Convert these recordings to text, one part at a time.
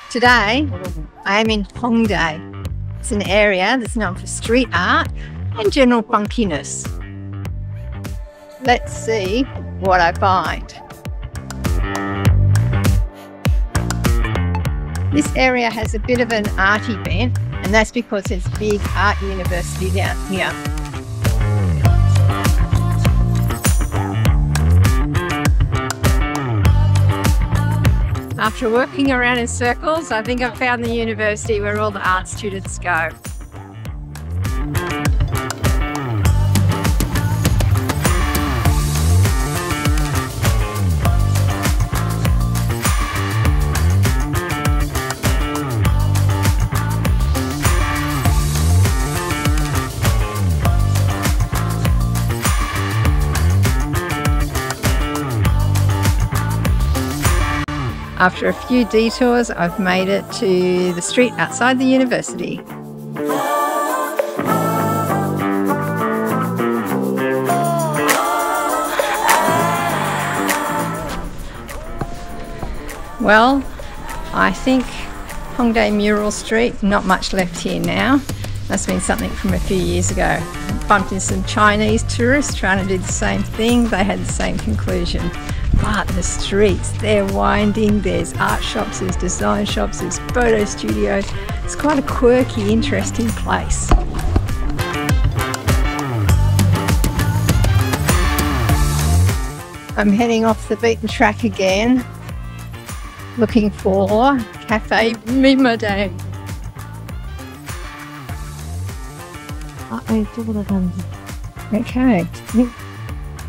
Today, I am in Hongdae. It's an area that's known for street art and general funkiness. Let's see what I find. This area has a bit of an arty bent, and that's because there's a big art university down here. After working around in circles, I think I've found the university where all the art students go. After a few detours, I've made it to the street outside the university. Well, I think Hongdae Mural Street, not much left here now. Must have been something from a few years ago. Bumped into some Chinese tourists trying to do the same thing. They had the same conclusion. But the streets, they're winding, there's art shops, there's design shops, there's photo studios. It's quite a quirky, interesting place. I'm heading off the beaten track again, looking for Cafe Mimodang. Okay,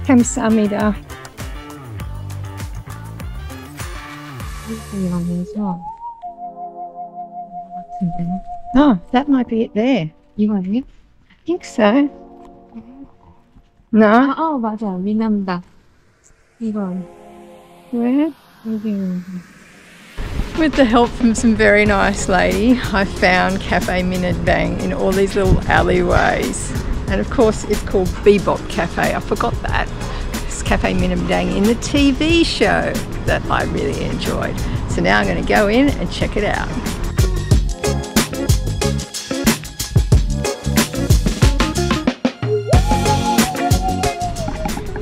감사합니다. Oh, that might be it there. I think so. No? 맞아. 미남다. 이건. Where? With the help from some very nice lady, I found Cafe Minadang in all these little alleyways. And of course it's called Bebop Cafe. I forgot that. It's Cafe Minadang in the TV show that I really enjoyed. So now I'm going to go in and check it out.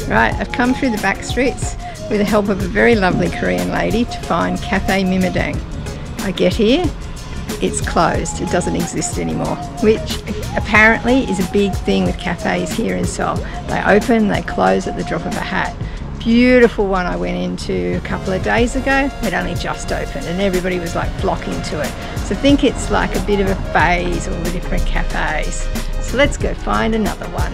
Right, I've come through the back streets with the help of a very lovely Korean lady to find Cafe Mimodang. I get here, it's closed, it doesn't exist anymore, which apparently is a big thing with cafes here in Seoul. They open, they close at the drop of a hat. Beautiful one I went into a couple of days ago. It only just opened and everybody was like flocking to it. So I think it's like a bit of a phase, all the different cafes. So let's go find another one.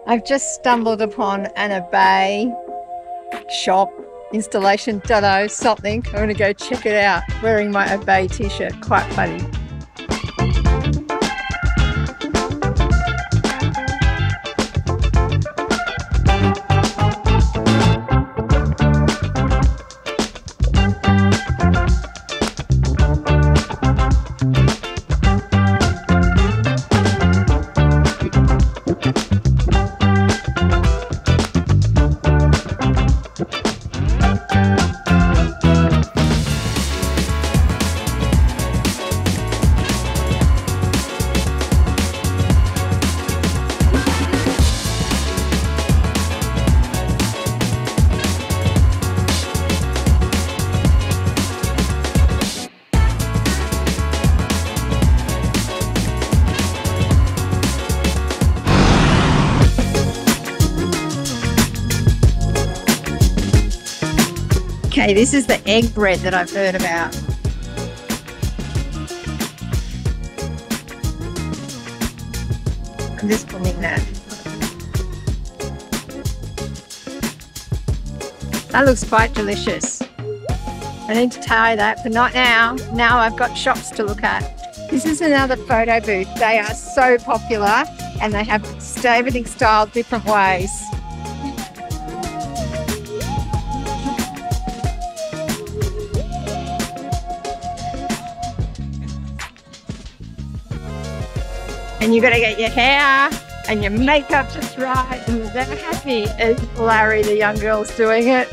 I've just stumbled upon an Obey shop, installation, don't know, something. I'm going to go check it out wearing my Obey t-shirt. Quite funny. Okay, this is the egg bread that I've heard about. I'm just pulling that. That looks quite delicious. I need to try that, but not now. Now I've got shops to look at. This is another photo booth. They are so popular and they have everything styled different ways. And you've got to get your hair and your makeup just right, and they're happy as Larry, the young girl's doing it.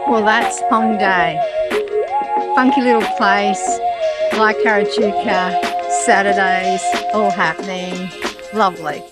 Well, that's Hongdae. Funky little place, like Harajuku, Saturdays, all happening. Lovely.